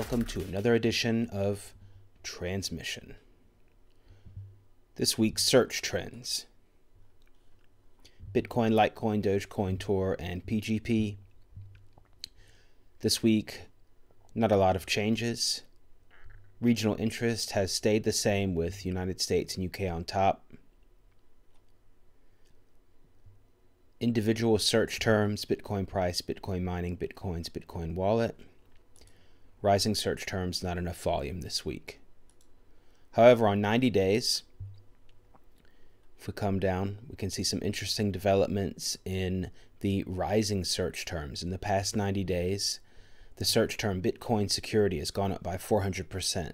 welcome to another edition of Transmission. This week's search trends: Bitcoin, Litecoin, Dogecoin, Tor, and PGP. This week, not a lot of changes. Regional interest has stayed the same, with United States and UK on top. Individual search terms: Bitcoin price, Bitcoin mining, Bitcoins, Bitcoin wallet. Rising search terms, not enough volume this week. However, on 90 days, if we come down, we can see some interesting developments in the rising search terms. In the past 90 days, the search term Bitcoin security has gone up by 400%.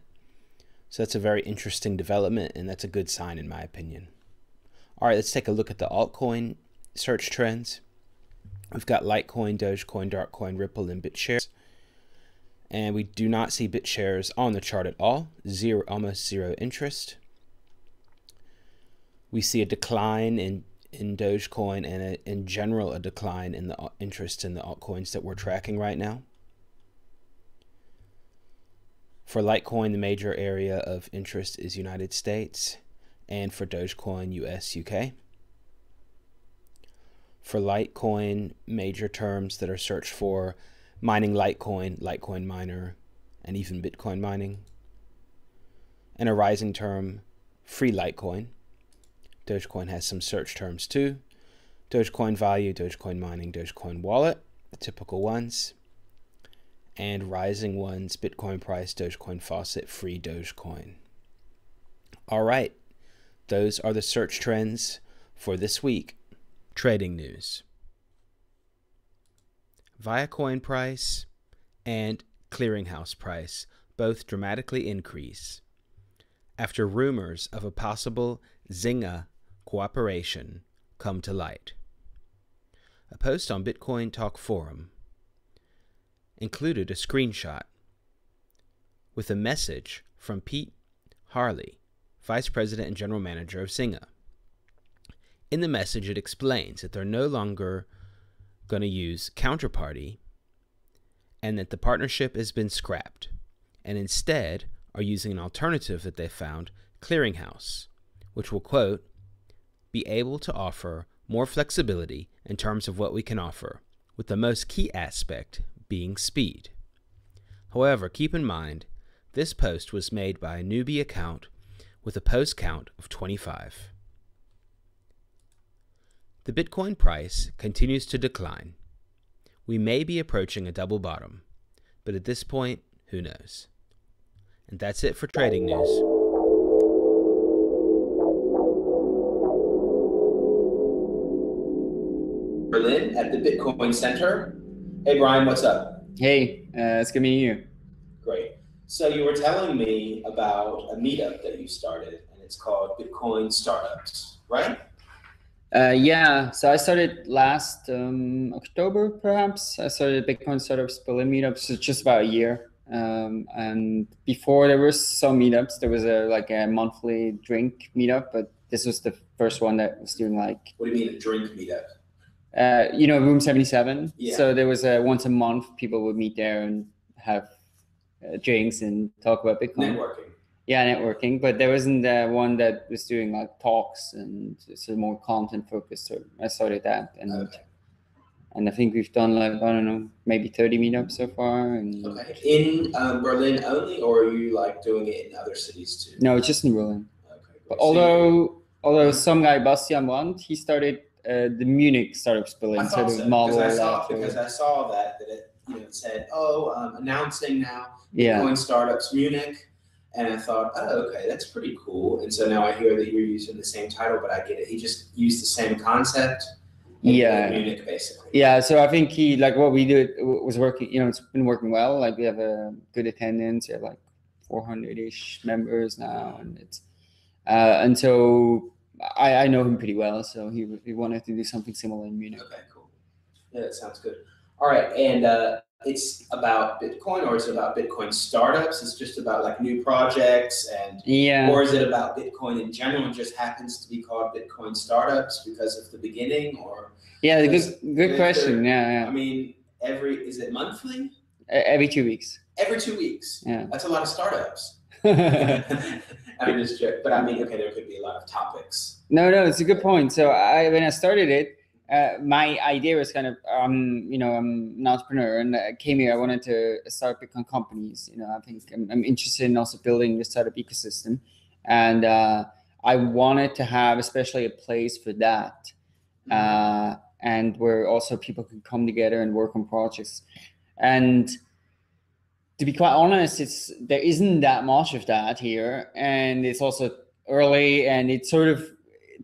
So that's a very interesting development, and that's a good sign in my opinion. All right, let's take a look at the altcoin search trends. We've got Litecoin, Dogecoin, Darkcoin, Ripple, and BitShares. And we do not see BitShares on the chart at all. Almost zero interest. We see a decline in Dogecoin and in general a decline in the interest in the altcoins that we're tracking right now. For Litecoin, the major area of interest is United States, and for Dogecoin, US, UK. For Litecoin, major terms that are searched for: mining Litecoin, Litecoin miner, and even Bitcoin mining. And a rising term, free Litecoin. Dogecoin has some search terms too: Dogecoin value, Dogecoin mining, Dogecoin wallet, the typical ones. And rising ones: Bitcoin price, Dogecoin faucet, free Dogecoin. All right, those are the search trends for this week. Trading news: Viacoin price and clearinghouse price both dramatically increase after rumors of a possible Zynga cooperation come to light. A post on Bitcoin Talk Forum included a screenshot with a message from Pete Harley, Vice President and General Manager of Zynga. In the message, it explains that they're no longer going to use Counterparty and that the partnership has been scrapped, and instead are using an alternative that they found, Clearinghouse, which will, quote, be able to offer more flexibility in terms of what we can offer, with the most key aspect being speed. However, keep in mind, this post was made by a newbie account with a post count of 25. The Bitcoin price continues to decline. We may be approaching a double bottom, but at this point, who knows? And that's it for trading news. Berlin at the Bitcoin Center. Hey Brian, what's up? Hey, it's good meeting you. Great. So you were telling me about a meetup that you started, and it's called Bitcoin Startups, right? Yeah, so I started last October, perhaps. I started Bitcoin Startups Berlin meetup, so just about a year. And before there were some meetups, there was a monthly drink meetup, but this was the first one that was doing like. What do you mean a drink meetup? Room 77. Yeah. So there was once a month, people would meet there and have drinks and talk about Bitcoin. Networking. Yeah, networking, but there wasn't one that was doing like talks and so more content focused. So I started that, and I think we've done like, I don't know, maybe 30 meetups so far. And okay. In Berlin only, or are you like doing it in other cities too? No, it's just in Berlin. Okay. But although some guy, Bastian Brandt, he started the Munich Startups Berlin. I thought so. because I saw that it said, announcing now Bitcoin Startups Munich. And I thought, oh, okay, that's pretty cool. And so now I hear that you're using the same title, but I get it. He just used the same concept in Munich, basically. Yeah, so I think what we did was working, it's been working well. Like we have a good attendance. We have like 400-ish members now. And and so I know him pretty well. So he wanted to do something similar in Munich. Okay, cool. Yeah, that sounds good. All right, and it's about Bitcoin, or is it about Bitcoin startups? It's just about like new projects, or is it about Bitcoin in general and just happens to be called Bitcoin startups because of the beginning? Or good question. Yeah. I mean, is it monthly? Every 2 weeks. Every 2 weeks. Yeah. That's a lot of startups. I'm just joking, but I mean, okay, there could be a lot of topics. No, it's a good point. So when I started it, my idea was kind of, I'm an entrepreneur, and I came here. I wanted to start Bitcoin companies. I think I'm interested in also building the startup ecosystem, and I wanted to have especially a place for that, and where also people could come together and work on projects. And to be quite honest, there isn't that much of that here, and it's also early, and it's sort of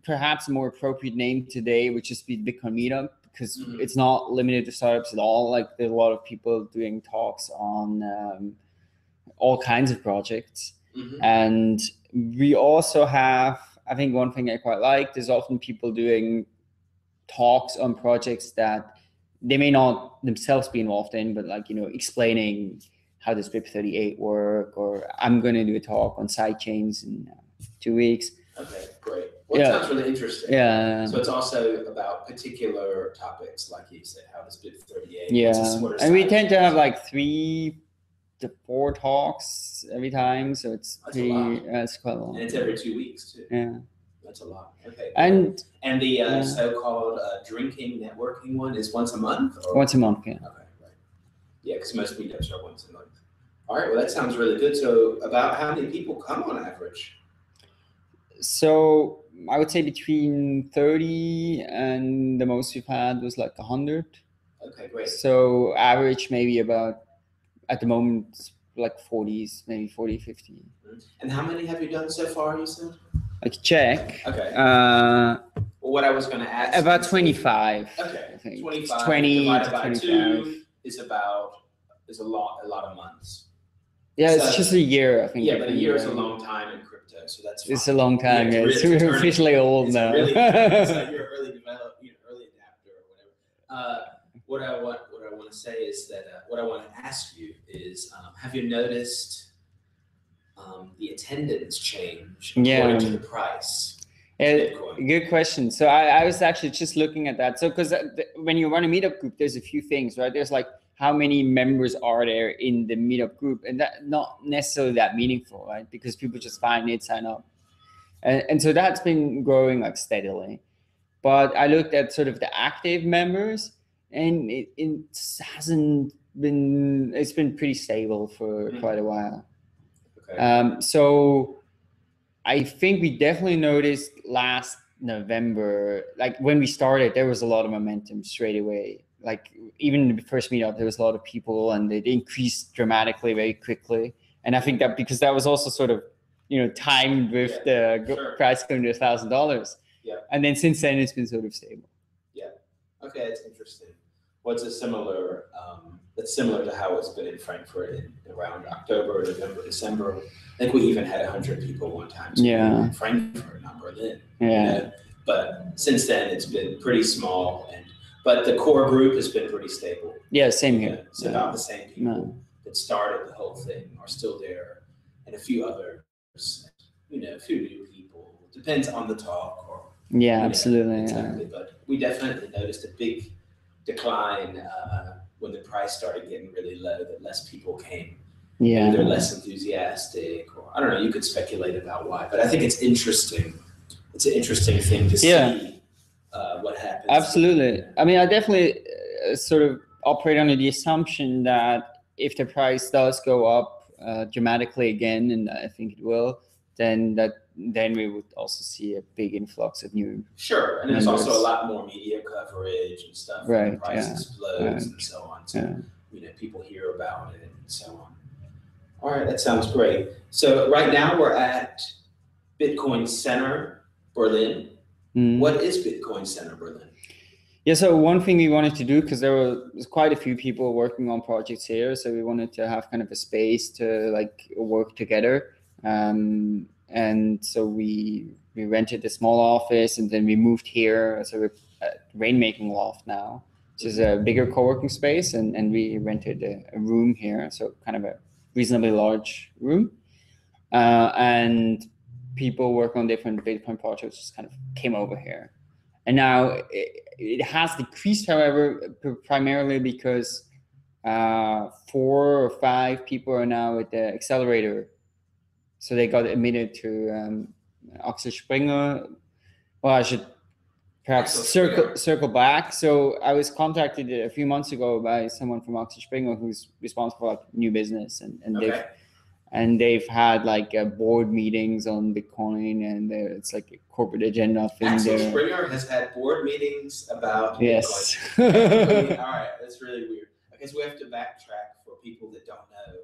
perhaps a more appropriate name today, which is the Bitcoin Meetup, because it's not limited to startups at all. Like, there's a lot of people doing talks on all kinds of projects. And we also have, I think one thing I quite like, there's often people doing talks on projects that they may not themselves be involved in, but like, explaining how does BIP38 work, or I'm going to do a talk on sidechains in 2 weeks. Okay, great. Well, it sounds really interesting. Yeah. So it's also about particular topics, like you said, how does BIP38? Yeah. And we tend to have like 3 to 4 talks every time, so it's it's quite a lot. And it's every 2 weeks too. Yeah. That's a lot. Okay. And the so-called drinking networking one is once a month? Or? Once a month, yeah. Okay, right. Yeah, because most meetups are once a month. All right, well, that sounds really good. So about how many people come on average? So I would say between 30 and the most we've had was like 100. Okay, great. So average maybe about, at the moment, like 40s, maybe 40, 50. And how many have you done so far, you said? I could check. Okay. Well, what I was going to ask. About 25. Okay. I think. 25 20 divided by 25. 2 is a lot of months. Yeah, it's just a year, I think. Yeah, but a year is a long time in crypto, so that's fine. It's a long time. Yeah, it's really officially old now. Really, it's like you're early adapter or whatever. What I want to say is that what I want to ask you is, have you noticed the attendance change according to the price? Good question. So I was actually just looking at that. So because when you run a meetup group, there's a few things, right? There's like, how many members are there in the meetup group? And that not necessarily that meaningful, right? Because people just find it, sign up. And so that's been growing like steadily. But I looked at sort of the active members, and it hasn't been, it's been pretty stable for quite a while. Okay. So I think we definitely noticed last November, like when we started, there was a lot of momentum straight away. Like even in the first meetup, there was a lot of people, and it increased dramatically very quickly. And I think that because that was also sort of, timed with the price going to $1,000. Yeah. And then since then, it's been sort of stable. Yeah. Okay, that's interesting. What's similar to how it's been in Frankfurt in around October, November, December. I think we even had 100 people one time. So in Frankfurt, not Berlin. Yeah. But since then, it's been pretty small, but the core group has been pretty stable. Yeah, same here. It's about the same people that started the whole thing are still there, and a few others, a few new people. Depends on the talk. Absolutely. Exactly, but we definitely noticed a big decline when the price started getting really low, that less people came. Yeah. Maybe they're less enthusiastic, or I don't know, you could speculate about why, but I think it's interesting. It's an interesting thing to see what happens. Absolutely. I mean, I definitely sort of operate under the assumption that if the price does go up dramatically again, and I think it will, then we would also see a big influx of new. Sure, and there's also a lot more media coverage and stuff. Right. The price explodes and so on. So people hear about it and so on. All right, that sounds great. So right now we're at Bitcoin Center Berlin. What is Bitcoin Center Berlin? Yeah, so one thing we wanted to do, because there was quite a few people working on projects here, so we wanted to have kind of a space to like work together. And so we rented a small office, and then we moved here. So we're at Rainmaking Loft now, which is a bigger co-working space, and we rented a room here, so kind of a reasonably large room. And people work on different Bitcoin projects just kind of came over here. And now it has decreased, however, primarily because 4 or 5 people are now at the accelerator. So they got admitted to Axel Springer. Well, I should perhaps circle back. So I was contacted a few months ago by someone from Axel Springer who's responsible for like new business, and they've had like board meetings on Bitcoin, and it's like a corporate agenda thing. Axel Springer has had board meetings about yes. Bitcoin. All right, that's really weird. I guess we have to backtrack for people that don't know.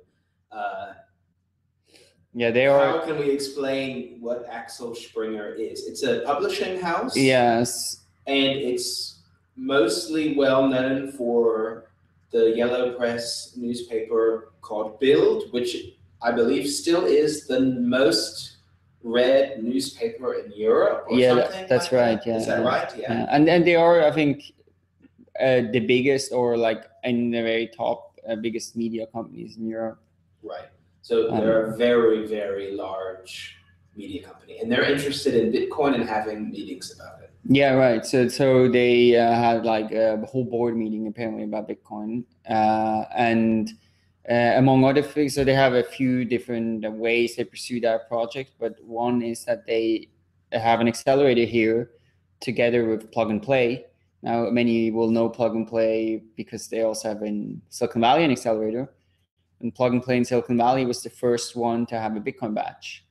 Yeah, they are. How can we explain what Axel Springer is? It's a publishing house. Yes. And it's mostly well known for the yellow press newspaper called Bild, which I believe still is the most read newspaper in Europe or something. That's like right. That. Yeah. Is that right? Yeah. And they are, I think, the biggest or like in the very top biggest media companies in Europe. Right. So they're a very, very large media company, and they're interested in Bitcoin and having meetings about it. Yeah, right. So they had like a whole board meeting apparently about Bitcoin, and among other things, so they have a few different ways they pursue that project. But one is that they have an accelerator here together with Plug and Play. Now, many will know Plug and Play because they also have in Silicon Valley an accelerator. And Plug and Play in Silicon Valley was the first one to have a Bitcoin batch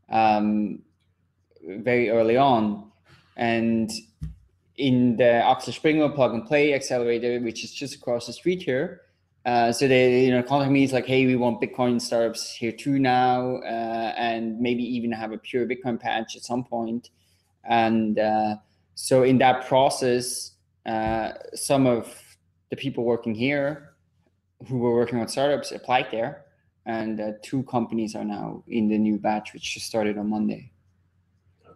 very early on. And in the Axel Springer Plug and Play accelerator, which is just across the street here, so they contact me. It's like, hey, we want Bitcoin startups here too now, and maybe even have a pure Bitcoin patch at some point. And so in that process, some of the people working here who were working on startups applied there, and 2 companies are now in the new batch, which just started on Monday.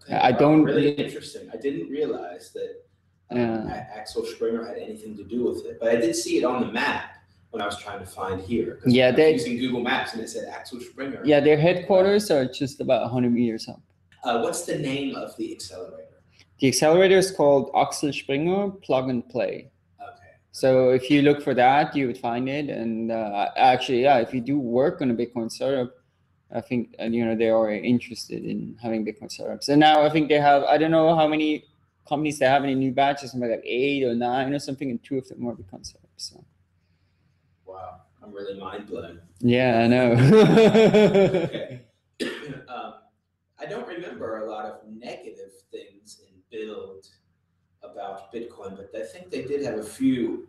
Okay, really interesting. I didn't realize that Axel Springer had anything to do with it, but I did see it on the map when I was trying to find here. Yeah, I was using Google Maps and it said Axel Springer. Yeah, their headquarters are just about 100 meters up. What's the name of the accelerator? The accelerator is called Axel Springer Plug and Play. So if you look for that, you would find it. And actually, yeah, if you do work on a Bitcoin startup, I think they are interested in having Bitcoin startups. And now I think they have, I don't know how many companies they have in a new batches, something like 8 or 9 or something, and 2 of them are Bitcoin startups. So. Wow, I'm really mind blown. Yeah, I know. Okay. I don't remember a lot of negative things in Bild about Bitcoin, but I think they did have a few,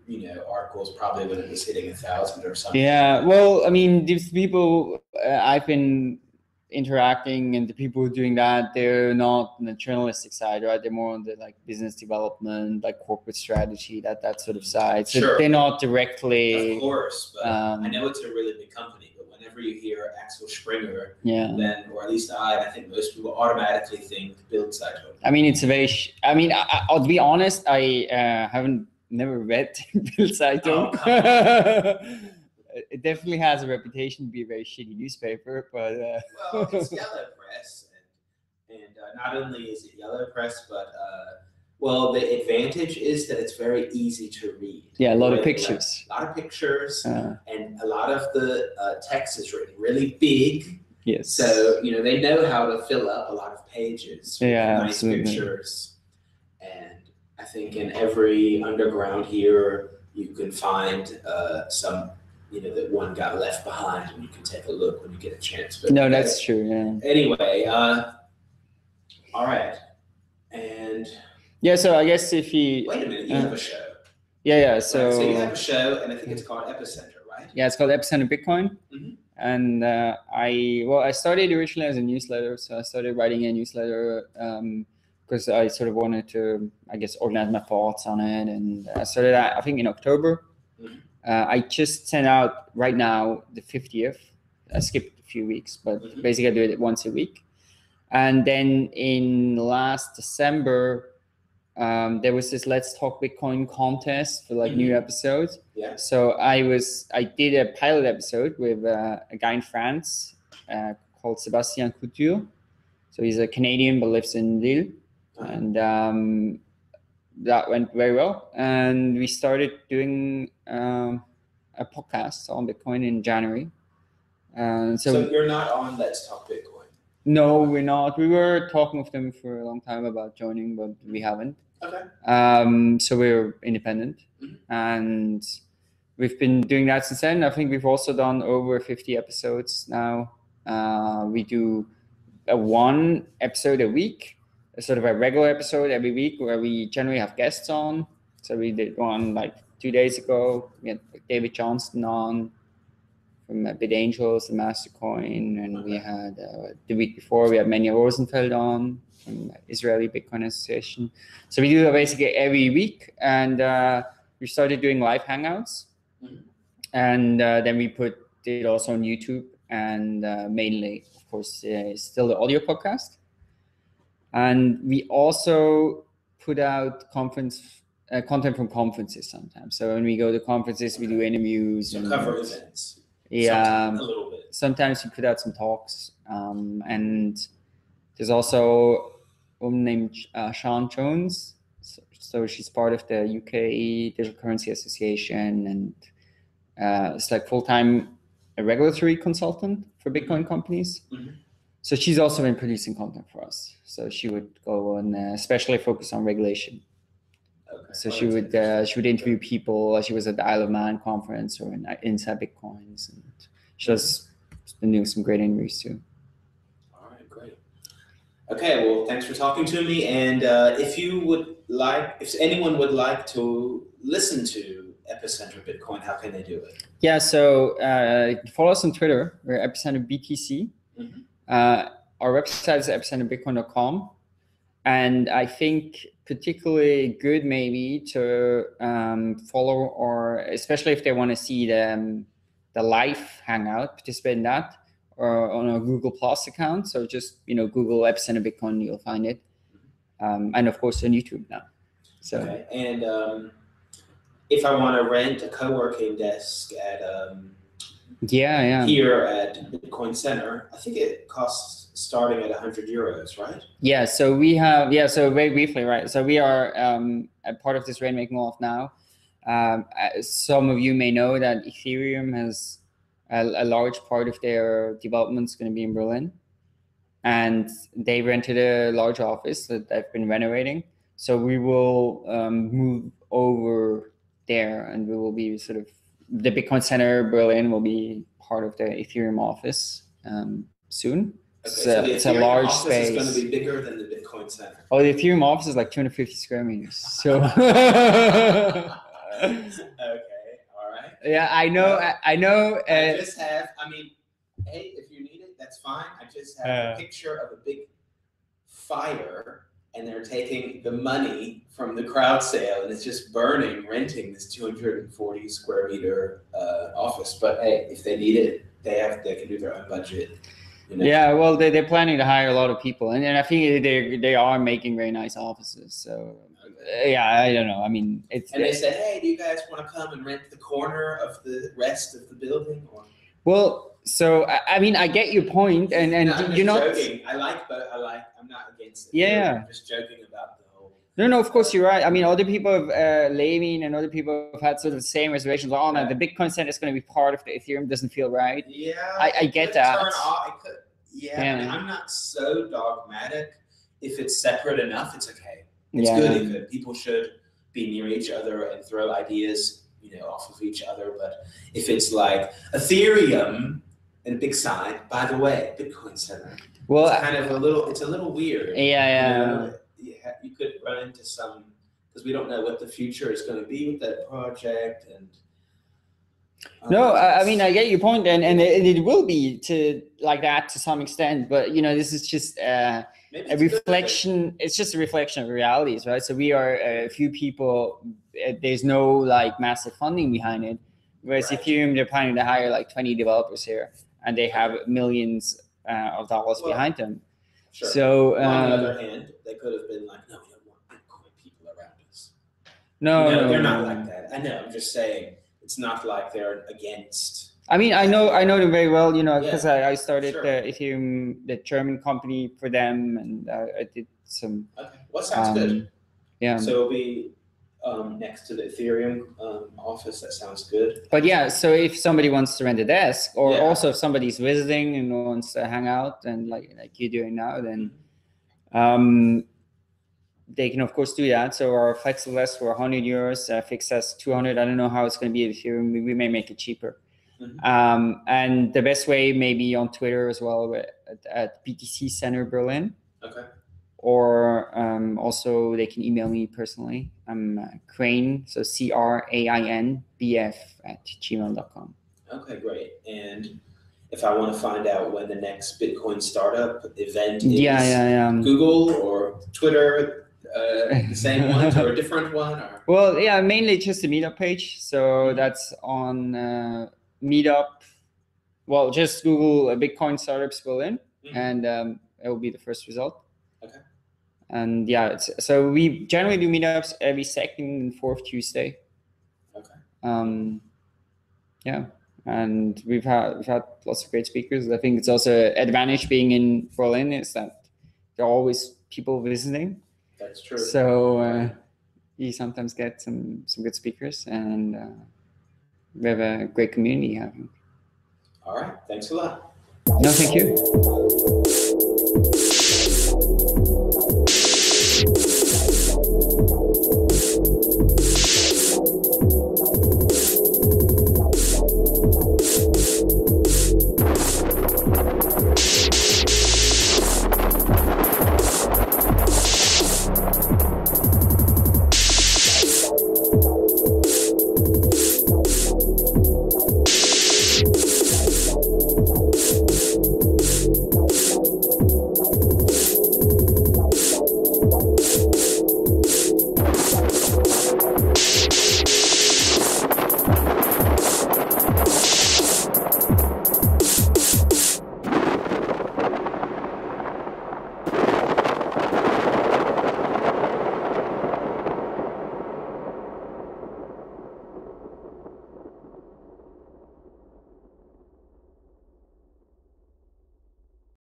articles probably when it was hitting 1,000 or something. Yeah, well, I mean, these people I've been interacting, and the people who are doing that, they're not on the journalistic side, right? They're more on the like business development, like corporate strategy, that sort of side. So sure. They're not directly. Of course, but I know it's a really big company. But whenever you hear Axel Springer, then, or at least I think most people automatically think Bild Zeitung. I mean, it's a very. I'll be honest. I haven't never read Bild Zeitung. Oh, it definitely has a reputation to be a very shitty newspaper, but well, it's yellow press, and not only is it yellow press, but well, the advantage is that it's very easy to read. Yeah, a lot of pictures. A lot of pictures, and a lot of the text is written really big. Yes. So they know how to fill up a lot of pages with nice absolutely. Pictures, and I think in every underground here you can find some. That one got left behind, and you can take a look when you get a chance. But no, that's true. Yeah. Anyway, all right, and so I guess if you wait a minute, you have a show. Yeah. So you have a show, and I think it's called Epicenter, right? Yeah, it's called Epicenter Bitcoin. Mm-hmm. And I started originally as a newsletter, so I started writing a newsletter because I sort of wanted to, I guess, organize my thoughts on it, and I started I think in October. Mm-hmm. I just sent out right now the 50th. I skipped a few weeks, but basically I do it once a week. And then in last December, there was this Let's Talk Bitcoin contest for like new episodes. Yeah. So I did a pilot episode with a guy in France called Sébastien Couture. So he's a Canadian but lives in Lille. And that went very well, and we started doing a podcast on Bitcoin in January. So you're not on Let's Talk Bitcoin? No, we're not. We were talking with them for a long time about joining, but we haven't. Okay. So we're independent, and we've been doing that since then. I think we've also done over 50 episodes now. We do one episode a week, a sort of a regular episode every week where we generally have guests on. So we did one like 2 days ago. We had David Johnston on from Bit Angels and Mastercoin, and we had the week before we had Menya Rosenfeld on from Israeli Bitcoin Association. So we do that basically every week, and we started doing live hangouts, and then we put it also on YouTube, and mainly, of course, still the audio podcast. And we also put out content from conferences sometimes. So when we go to conferences, we do interviews. So cover events. Yeah, a little bit. Sometimes we put out some talks, and there's also a woman named Sean Jones. So she's part of the UK Digital Currency Association, and it's like full-time a regulatory consultant for Bitcoin companies. So she's also been producing content for us. So she would go on, especially focus on regulation. Okay. So she would interview people. She was at the Isle of Man conference or in Inside Bitcoins, and she's been doing some great interviews too. All right, great. Okay, well, thanks for talking to me. And if anyone would like to listen to Epicenter Bitcoin, how can they do it? Yeah, so follow us on Twitter. We're Epicenter BTC. Our website is epicenterbitcoin.com. And I think particularly good maybe to follow, or especially if they want to see the live hangout, participate in that, or on a Google Plus account. So just Google Epicenter Bitcoin, you'll find it, and of course on YouTube now. So okay. And if I want to rent a co-working desk at here at Bitcoin Center, I think it costs starting at €100, right? Yeah, so we have, so very briefly, right? So we are a part of this rainmaking loft now. Some of you may know that Ethereum has a large part of their developments going to be in Berlin. And they rented a large office that they've been renovating. So we will move over there, and we will be sort of, the Bitcoin Center Berlin will be part of the Ethereum office soon. Okay, so the it's a large office space. Is going to be bigger than the Bitcoin Center. Oh, the Ethereum office is like 250 square meters. So. Okay, all right. Yeah, I know. I know. I just have. I mean, hey, if you need it, that's fine. I just have a picture of a big fire, and they're taking the money from the crowd sale, and it's just burning, renting this 240 square meter office. But hey, if they need it, they can do their own budget. Yeah, well, they're planning to hire a lot of people, and I think they are making very nice offices. So yeah, I don't know. I mean, it's. And they said, hey, do you guys want to come and rent the corner of the rest of the building? Or? Well, so I mean, I get your point, and no, I'm you're not joking. I'm not against it. Yeah. I'm just joking about the whole. No, of course you're right. I mean, other people have Levine and other people have had sort of the same reservations. Oh no, the Bitcoin Center is going to be part of the Ethereum. Doesn't feel right. Yeah, I get that. I mean, I'm not so dogmatic. If it's separate enough, it's okay. It's good if people should be near each other and throw ideas, off of each other. But if it's like Ethereum and a big sign, by the way, Bitcoin Center. Well, it's kind of it's a little weird. Yeah. You could run into some, because we don't know what the future is going to be with that project. And no, I mean, I get your point, and it will be like that to some extent. But this is just a reflection. It's just a reflection of realities, right? So we are a few people. There's no like massive funding behind it. Whereas Ethereum, they're planning to hire like 20 developers here, and they have millions of dollars behind them. Sure. So on the other hand, they could have been like, no, we don't want Bitcoin people around us. No, they're not like that. I know. I'm just saying, it's not like they're against. I mean, I know them very well, because I started the Ethereum, the German company for them, and I did some. Okay, well, sounds good. Yeah. So it'll be next to the Ethereum office. That sounds good. But yeah, so if somebody wants to rent a desk, or Yeah. also if somebody's visiting and wants to hang out, and like you're doing now, then they can of course do that. So our flexible desk for 100 euros, fixed as 200. I don't know how it's going to be at Ethereum. We may make it cheaper. And the best way maybe on Twitter as well at BTC Center Berlin. Okay. Or also they can email me personally. I'm Crain, so CRAINBF@gmail.com. Okay, great. And if I want to find out when the next Bitcoin startup event is, Google or Twitter, the same ones or a different one? Or? Well, yeah, mainly just the meetup page. So that's on Meetup. Well, just Google Bitcoin startups Berlin, and it will be the first result. Okay. And yeah, so we generally do meetups every second and fourth Tuesday. Okay. Yeah, and we've had lots of great speakers. I think it's also an advantage being in Berlin is that there are always people visiting. That's true. So you sometimes get some good speakers, and we have a great community, I think. All right. Thanks a lot. No, thank you.